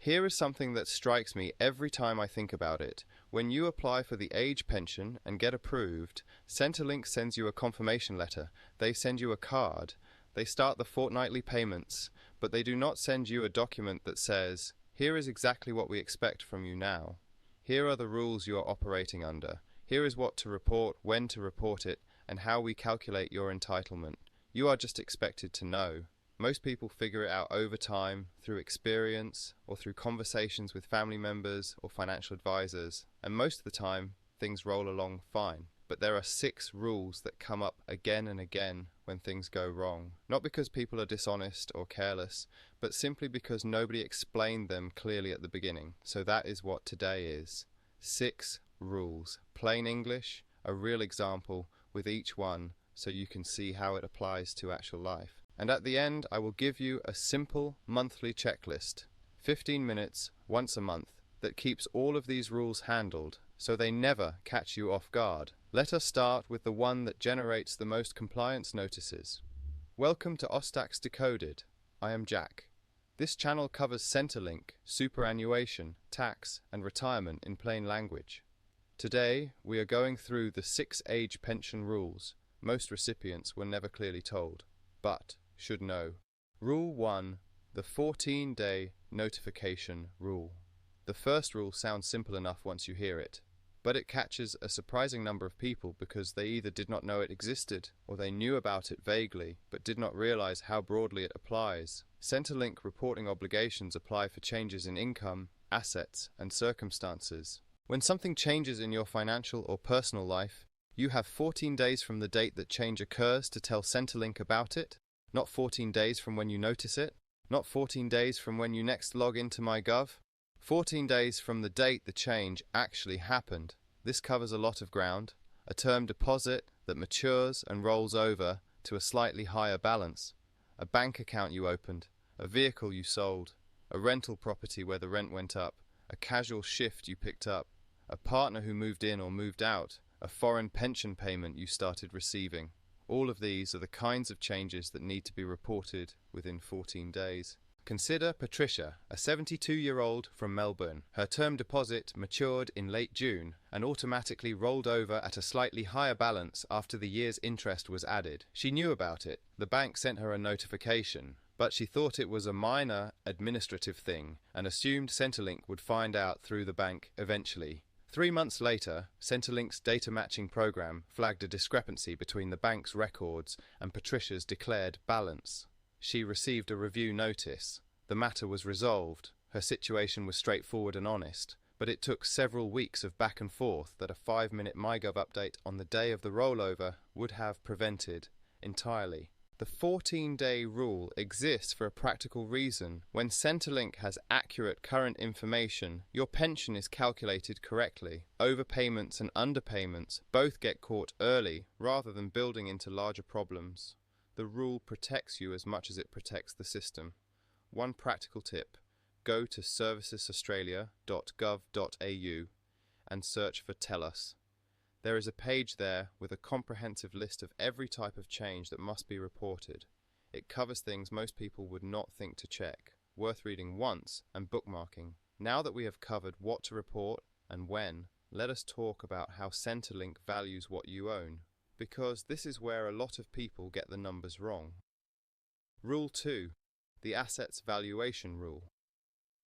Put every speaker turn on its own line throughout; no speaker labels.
Here is something that strikes me every time I think about it. When you apply for the age pension and get approved, Centrelink sends you a confirmation letter. They send you a card. They start the fortnightly payments, but they do not send you a document that says, "Here is exactly what we expect from you now. Here are the rules you are operating under. Here is what to report, when to report it, and how we calculate your entitlement." You are just expected to know. Most people figure it out over time, through experience, or through conversations with family members or financial advisors, and most of the time, things roll along fine. But there are 6 rules that come up again and again when things go wrong. Not because people are dishonest or careless, but simply because nobody explained them clearly at the beginning. So that is what today is. 6 rules. Plain English, a real example with each one so you can see how it applies to actual life. And at the end, I will give you a simple monthly checklist, 15 minutes once a month, that keeps all of these rules handled so they never catch you off guard. Let us start with the one that generates the most compliance notices. Welcome to Austax Decoded. I am Jack. This channel covers Centrelink, superannuation, tax, and retirement in plain language. Today, we are going through the 6 age pension rules most recipients were never clearly told, but should know. Rule 1, the 14-day notification rule. The first rule sounds simple enough once you hear it, but it catches a surprising number of people because they either did not know it existed or they knew about it vaguely but did not realize how broadly it applies. Centrelink reporting obligations apply for changes in income, assets, and circumstances. When something changes in your financial or personal life, you have 14 days from the date that change occurs to tell Centrelink about it, not 14 days from when you notice it, not 14 days from when you next log into MyGov, 14 days from the date the change actually happened. This covers a lot of ground. A term deposit that matures and rolls over to a slightly higher balance, a bank account you opened, a vehicle you sold, a rental property where the rent went up, a casual shift you picked up, a partner who moved in or moved out, a foreign pension payment you started receiving. All of these are the kinds of changes that need to be reported within 14 days. Consider Patricia, a 72-year-old from Melbourne. Her term deposit matured in late June and automatically rolled over at a slightly higher balance after the year's interest was added. She knew about it. The bank sent her a notification, but she thought it was a minor administrative thing and assumed Centrelink would find out through the bank eventually. 3 months later, Centrelink's data matching program flagged a discrepancy between the bank's records and Patricia's declared balance. She received a review notice. The matter was resolved. Her situation was straightforward and honest, but it took several weeks of back and forth that a 5-minute MyGov update on the day of the rollover would have prevented entirely. The 14-day rule exists for a practical reason. When Centrelink has accurate current information, your pension is calculated correctly. Overpayments and underpayments both get caught early rather than building into larger problems. The rule protects you as much as it protects the system. One practical tip: go to servicesaustralia.gov.au and search for Tell Us. There is a page there with a comprehensive list of every type of change that must be reported. It covers things most people would not think to check, worth reading once and bookmarking. Now that we have covered what to report and when, let us talk about how Centrelink values what you own, because this is where a lot of people get the numbers wrong. Rule 2. The Assets Valuation Rule.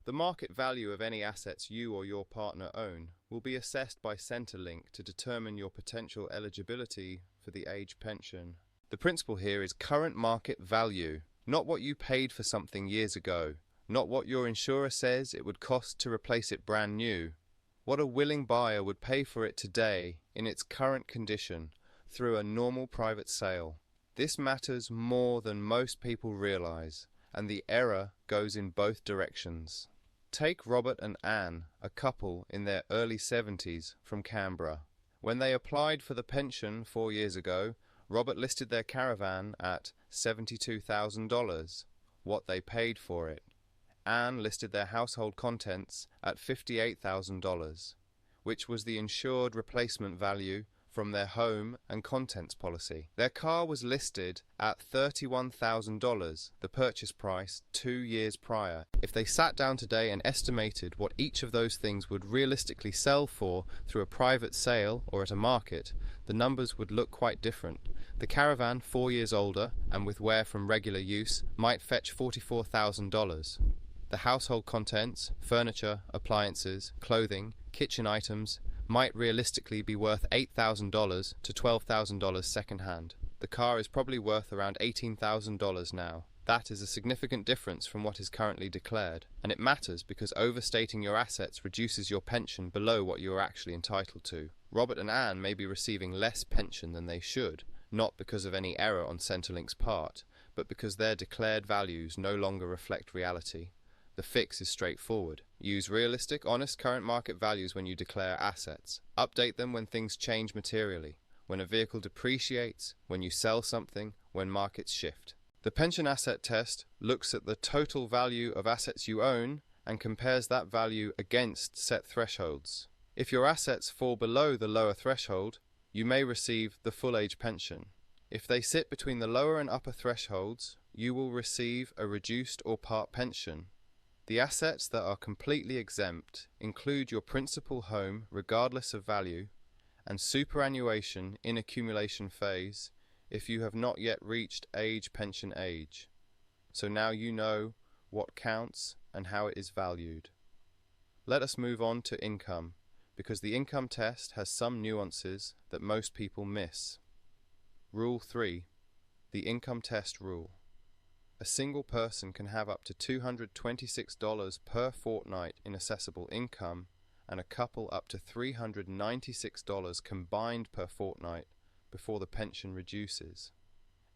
The market value of any assets you or your partner own will be assessed by Centrelink to determine your potential eligibility for the age pension. The principle here is current market value, not what you paid for something years ago, not what your insurer says it would cost to replace it brand new, what a willing buyer would pay for it today in its current condition through a normal private sale. This matters more than most people realize, and the error goes in both directions. Take Robert and Anne, a couple in their early 70s from Canberra. When they applied for the pension 4 years ago, Robert listed their caravan at $72,000, what they paid for it. Anne listed their household contents at $58,000, which was the insured replacement value from their home and contents policy. Their car was listed at $31,000, the purchase price 2 years prior. If they sat down today and estimated what each of those things would realistically sell for through a private sale or at a market, the numbers would look quite different. The Caravan, 4 years older and with wear from regular use, might fetch $44,000. The household contents, furniture, appliances, clothing, kitchen items, might realistically be worth $8,000 to $12,000 second-hand. The car is probably worth around $18,000 now. That is a significant difference from what is currently declared, and it matters because overstating your assets reduces your pension below what you are actually entitled to. Robert and Anne may be receiving less pension than they should, not because of any error on Centrelink's part, but because their declared values no longer reflect reality. The fix is straightforward. Use realistic, honest current market values when you declare assets. Update them when things change materially, when a vehicle depreciates, when you sell something, when markets shift. The pension asset test looks at the total value of assets you own and compares that value against set thresholds. If your assets fall below the lower threshold, you may receive the full age pension. If they sit between the lower and upper thresholds, you will receive a reduced or part pension. The assets that are completely exempt include your principal home regardless of value and superannuation in accumulation phase if you have not yet reached pension age. So now you know what counts and how it is valued. Let us move on to income, because the income test has some nuances that most people miss. Rule 3. The income test rule. A single person can have up to $226 per fortnight in assessable income, and a couple up to $396 combined per fortnight before the pension reduces.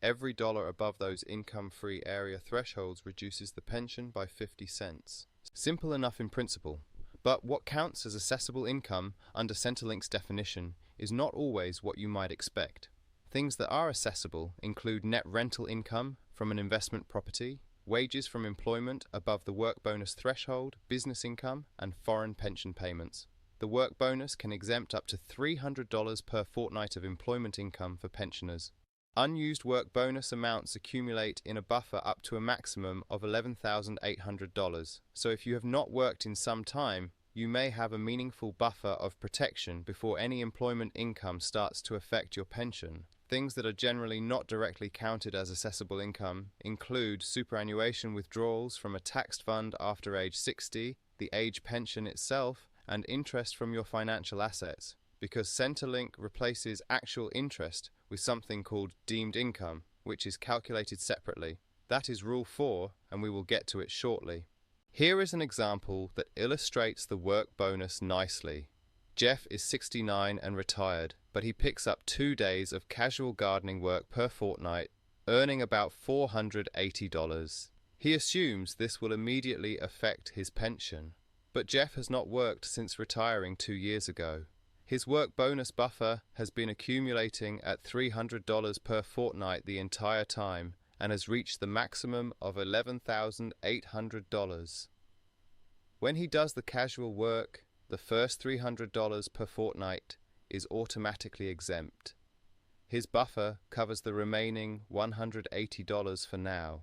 Every dollar above those income-free area thresholds reduces the pension by 50 cents. Simple enough in principle, but what counts as assessable income under Centrelink's definition is not always what you might expect. Things that are assessable include net rental income from an investment property, wages from employment above the work bonus threshold, business income, and foreign pension payments. The work bonus can exempt up to $300 per fortnight of employment income for pensioners. Unused work bonus amounts accumulate in a buffer up to a maximum of $11,800. So if you have not worked in some time, you may have a meaningful buffer of protection before any employment income starts to affect your pension. Things that are generally not directly counted as assessable income include superannuation withdrawals from a taxed fund after age 60, the age pension itself, and interest from your financial assets, because Centrelink replaces actual interest with something called deemed income, which is calculated separately. That is Rule 4, and we will get to it shortly. Here is an example that illustrates the work bonus nicely. Jeff is 69 and retired, but he picks up 2 days of casual gardening work per fortnight, earning about $480. He assumes this will immediately affect his pension. But Jeff has not worked since retiring 2 years ago. His work bonus buffer has been accumulating at $300 per fortnight the entire time and has reached the maximum of $11,800. When he does the casual work, the first $300 per fortnight is automatically exempt. His buffer covers the remaining $180 for now.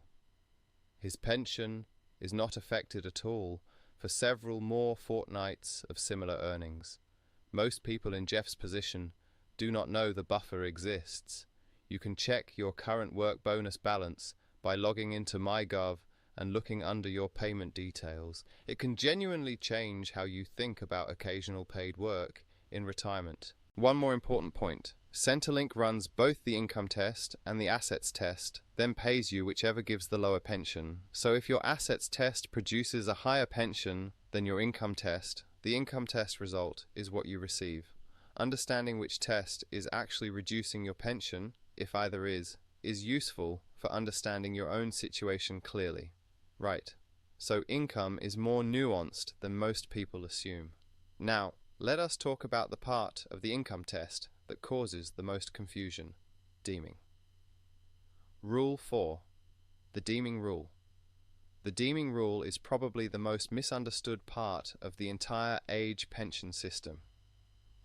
His pension is not affected at all for several more fortnights of similar earnings. Most people in Jeff's position do not know the buffer exists. You can check your current work bonus balance by logging into MyGov and looking under your payment details. It can genuinely change how you think about occasional paid work in retirement. One more important point. Centrelink runs both the income test and the assets test, then pays you whichever gives the lower pension. So if your assets test produces a higher pension than your income test, the income test result is what you receive. Understanding which test is actually reducing your pension, if either is useful for understanding your own situation clearly. Right, so income is more nuanced than most people assume. Now, let us talk about the part of the income test that causes the most confusion: deeming. Rule 4. The deeming rule. The deeming rule is probably the most misunderstood part of the entire age pension system.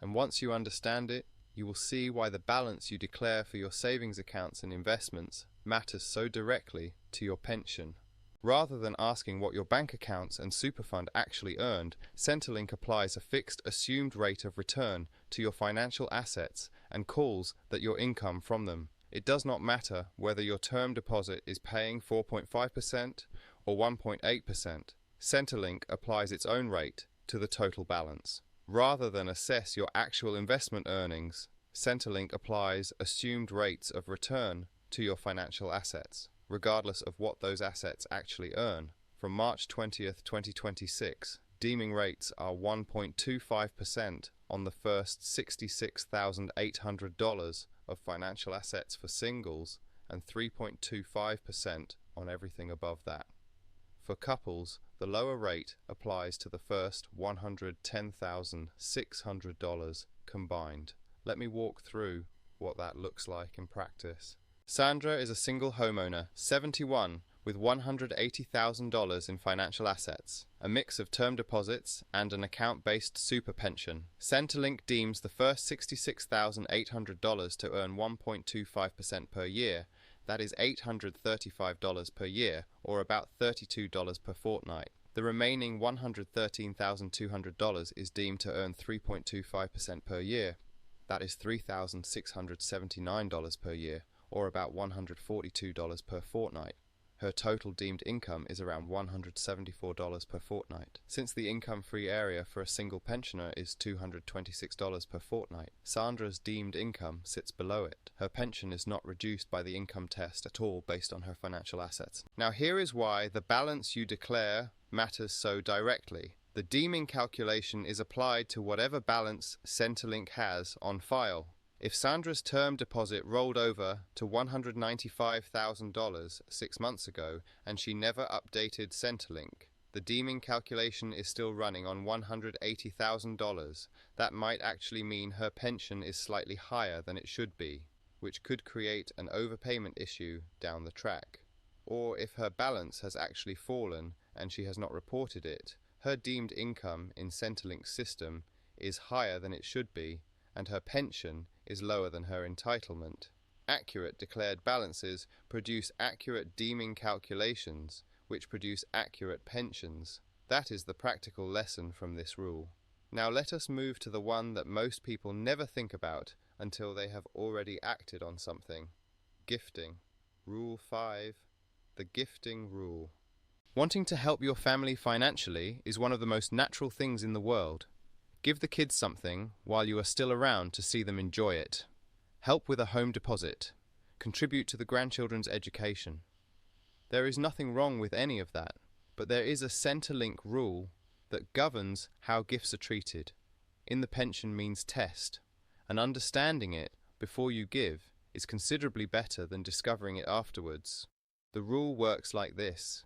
And once you understand it, you will see why the balance you declare for your savings accounts and investments matters so directly to your pension. Rather than asking what your bank accounts and super fund actually earned, Centrelink applies a fixed assumed rate of return to your financial assets and calls that your income from them. It does not matter whether your term deposit is paying 4.5% or 1.8%. Centrelink applies its own rate to the total balance. Rather than assess your actual investment earnings, Centrelink applies assumed rates of return to your financial assets, regardless of what those assets actually earn. From March 20th, 2026, deeming rates are 1.25% on the first $66,800 of financial assets for singles and 3.25% on everything above that. For couples, the lower rate applies to the first $110,600 combined. Let me walk through what that looks like in practice. Sandra is a single homeowner, 71, with $180,000 in financial assets, a mix of term deposits and an account-based super pension. Centrelink deems the first $66,800 to earn 1.25% per year. That is $835 per year, or about $32 per fortnight. The remaining $113,200 is deemed to earn 3.25% per year. That is $3,679 per year, or about $142 per fortnight. Her total deemed income is around $174 per fortnight. Since the income-free area for a single pensioner is $226 per fortnight, Sandra's deemed income sits below it. Her pension is not reduced by the income test at all based on her financial assets. Now here is why the balance you declare matters so directly. The deeming calculation is applied to whatever balance Centrelink has on file. If Sandra's term deposit rolled over to $195,000 6 months ago and she never updated Centrelink, the deeming calculation is still running on $180,000. That might actually mean her pension is slightly higher than it should be, which could create an overpayment issue down the track. Or if her balance has actually fallen and she has not reported it, her deemed income in Centrelink's system is higher than it should be, and her pension is lower than her entitlement. Accurate declared balances produce accurate deeming calculations, which produce accurate pensions. That is the practical lesson from this rule. Now let us move to the one that most people never think about until they have already acted on something. Gifting. Rule 5. The gifting rule. Wanting to help your family financially is one of the most natural things in the world. Give the kids something while you are still around to see them enjoy it. Help with a home deposit. Contribute to the grandchildren's education. There is nothing wrong with any of that, but there is a Centrelink rule that governs how gifts are treated. In the pension means test, and understanding it before you give is considerably better than discovering it afterwards. The rule works like this.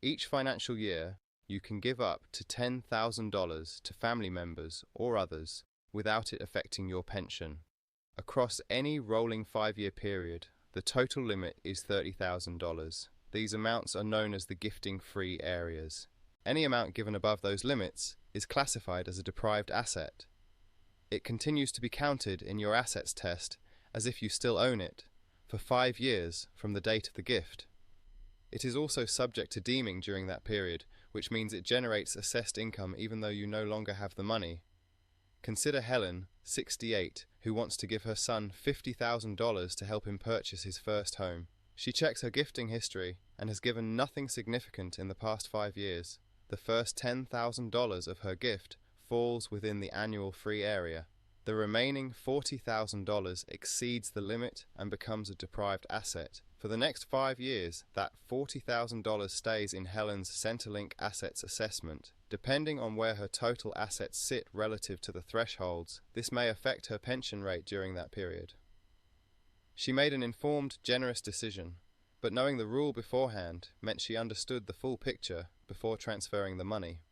Each financial year, you can give up to $10,000 to family members or others without it affecting your pension. Across any rolling 5-year period, the total limit is $30,000. These amounts are known as the gifting-free areas. Any amount given above those limits is classified as a deprived asset. It continues to be counted in your assets test as if you still own it for 5 years from the date of the gift. It is also subject to deeming during that period, which means it generates assessed income even though you no longer have the money. Consider Helen, 68, who wants to give her son $50,000 to help him purchase his first home. She checks her gifting history and has given nothing significant in the past 5 years. The first $10,000 of her gift falls within the annual free area. The remaining $40,000 exceeds the limit and becomes a deprived asset. For the next 5 years, that $40,000 stays in Helen's Centrelink assets assessment. Depending on where her total assets sit relative to the thresholds, this may affect her pension rate during that period. She made an informed, generous decision, but knowing the rule beforehand meant she understood the full picture before transferring the money.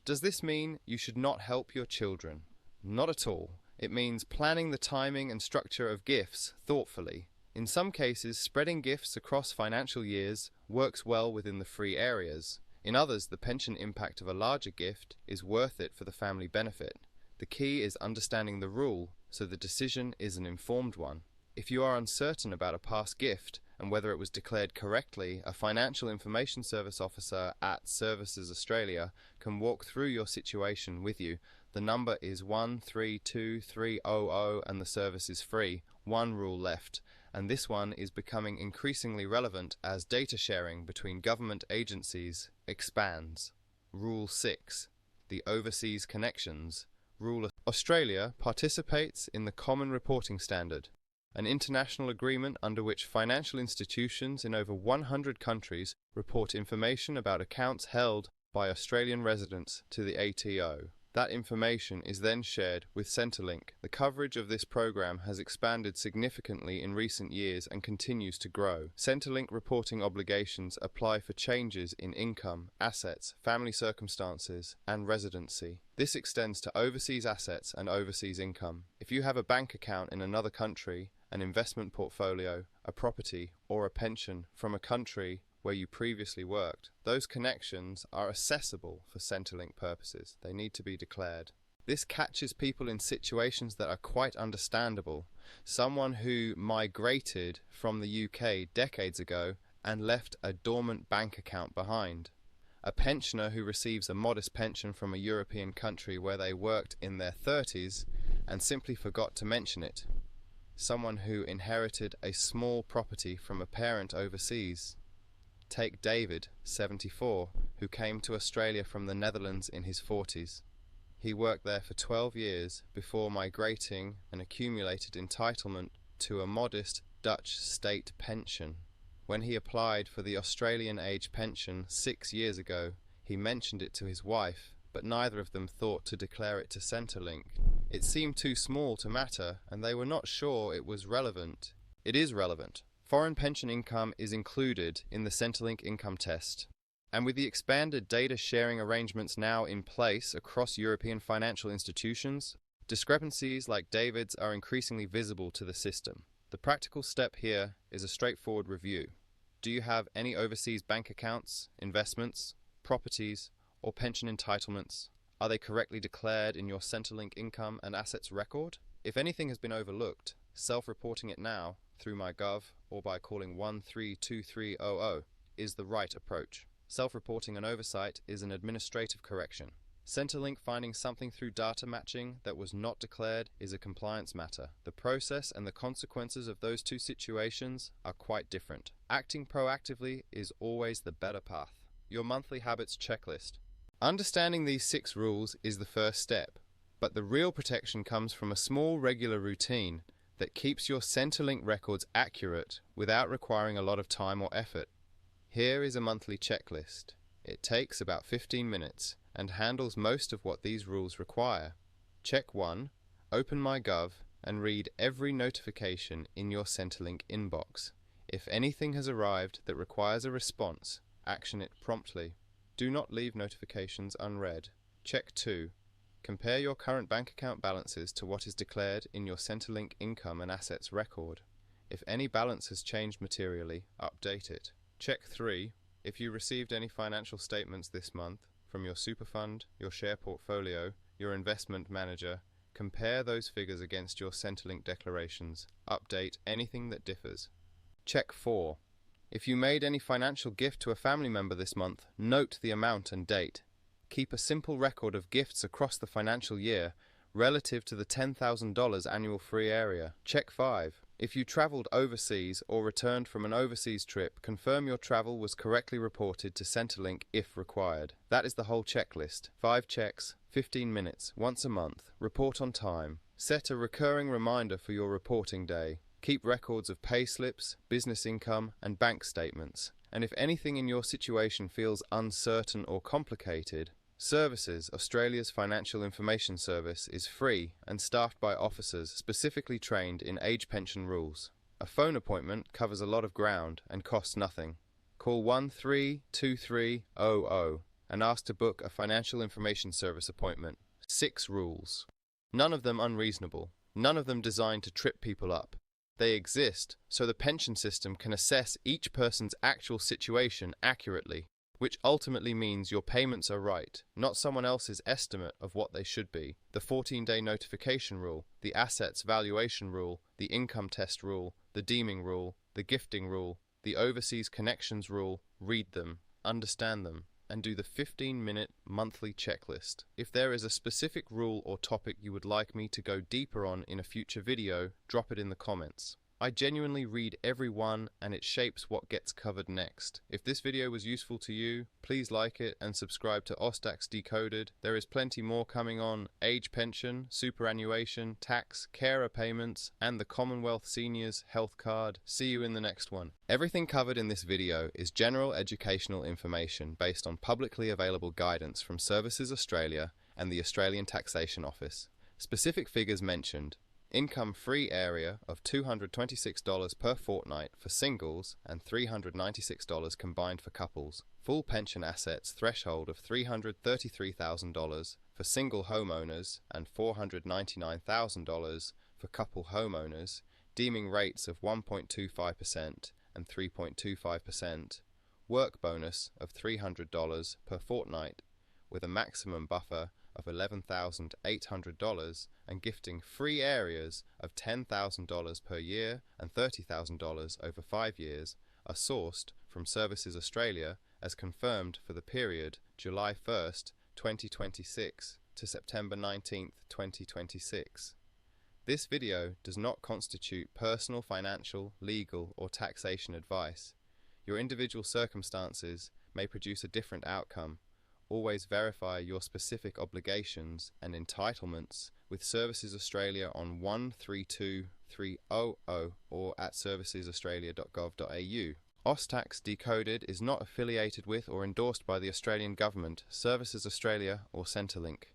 Does this mean you should not help your children? Not at all. It means planning the timing and structure of gifts thoughtfully. In some cases, spreading gifts across financial years works well within the free areas. In others, the pension impact of a larger gift is worth it for the family benefit. The key is understanding the rule so the decision is an informed one. If you are uncertain about a past gift and whether it was declared correctly, a Financial Information Service officer at Services Australia can walk through your situation with you. The number is 132300 and the service is free. One rule left, and this one is becoming increasingly relevant as data sharing between government agencies expands. Rule 6. The Overseas Connections. Australia participates in the Common Reporting Standard, an international agreement under which financial institutions in over 100 countries report information about accounts held by Australian residents to the ATO. That information is then shared with Centrelink. The coverage of this program has expanded significantly in recent years and continues to grow. Centrelink reporting obligations apply for changes in income, assets, family circumstances, and residency. This extends to overseas assets and overseas income. If you have a bank account in another country, an investment portfolio, a property, or a pension from a country where you previously worked, those connections are accessible for Centrelink purposes. They need to be declared. This catches people in situations that are quite understandable. Someone who migrated from the UK decades ago and left a dormant bank account behind. A pensioner who receives a modest pension from a European country where they worked in their 30s and simply forgot to mention it. Someone who inherited a small property from a parent overseas. Take David, 74, who came to Australia from the Netherlands in his 40s. He worked there for 12 years before migrating and accumulated entitlement to a modest Dutch state pension. When he applied for the Australian age pension 6 years ago, he mentioned it to his wife, but neither of them thought to declare it to Centrelink. It seemed too small to matter, and they were not sure it was relevant. It is relevant. Foreign pension income is included in the Centrelink income test, and with the expanded data sharing arrangements now in place across European financial institutions, discrepancies like David's are increasingly visible to the system. The practical step here is a straightforward review. Do you have any overseas bank accounts, investments, properties, or pension entitlements? Are they correctly declared in your Centrelink income and assets record? If anything has been overlooked, self-reporting it now through MyGov or by calling 132300 is the right approach. Self-reporting an oversight is an administrative correction. Centrelink finding something through data matching that was not declared is a compliance matter. The process and the consequences of those two situations are quite different. Acting proactively is always the better path. Your monthly habits checklist. Understanding these 6 rules is the first step, but the real protection comes from a small regular routine that keeps your Centrelink records accurate without requiring a lot of time or effort. Here is a monthly checklist. It takes about 15 minutes and handles most of what these rules require. Check 1. Open MyGov and read every notification in your Centrelink inbox. If anything has arrived that requires a response, action it promptly. Do not leave notifications unread. Check 2. Compare your current bank account balances to what is declared in your Centrelink income and assets record. If any balance has changed materially, update it. Check 3. If you received any financial statements this month from your super fund, your share portfolio, your investment manager, compare those figures against your Centrelink declarations. Update anything that differs. Check 4. If you made any financial gift to a family member this month, note the amount and date. Keep a simple record of gifts across the financial year relative to the $10,000 annual free area. Check 5. If you traveled overseas or returned from an overseas trip, confirm your travel was correctly reported to Centrelink if required. That is the whole checklist. 5 checks, 15 minutes, once a month. Report on time. Set a recurring reminder for your reporting day. Keep records of pay slips, business income, and bank statements. And if anything in your situation feels uncertain or complicated, Services, Australia's financial information service, is free and staffed by officers specifically trained in age pension rules. A phone appointment covers a lot of ground and costs nothing. Call 132300 and ask to book a financial information service appointment. 6 rules. None of them unreasonable. None of them designed to trip people up. They exist so the pension system can assess each person's actual situation accurately. which ultimately means your payments are right, not someone else's estimate of what they should be. The 14-day notification rule, the assets valuation rule, the income test rule, the deeming rule, the gifting rule, the overseas connections rule, read them, understand them, and do the 15-minute monthly checklist. If there is a specific rule or topic you would like me to go deeper on in a future video, drop it in the comments. I genuinely read every one and it shapes what gets covered next. If this video was useful to you, please like it and subscribe to Austax Decoded. There is plenty more coming on age pension, superannuation, tax, carer payments, and the Commonwealth Seniors Health Card. See you in the next one. Everything covered in this video is general educational information based on publicly available guidance from Services Australia and the Australian Taxation Office. Specific figures mentioned: income-free area of $226 per fortnight for singles and $396 combined for couples. Full pension assets threshold of $333,000 for single homeowners and $499,000 for couple homeowners. Deeming rates of 1.25% and 3.25%. Work bonus of $300 per fortnight with a maximum buffer of $11,800 and gifting free areas of $10,000 per year and $30,000 over 5 years are sourced from Services Australia as confirmed for the period July 1st, 2026 to September 19th, 2026. This video does not constitute personal, financial, legal, or taxation advice. Your individual circumstances may produce a different outcome. Always verify your specific obligations and entitlements with Services Australia on 132300 or at servicesaustralia.gov.au. Austax Decoded is not affiliated with or endorsed by the Australian Government, Services Australia or Centrelink.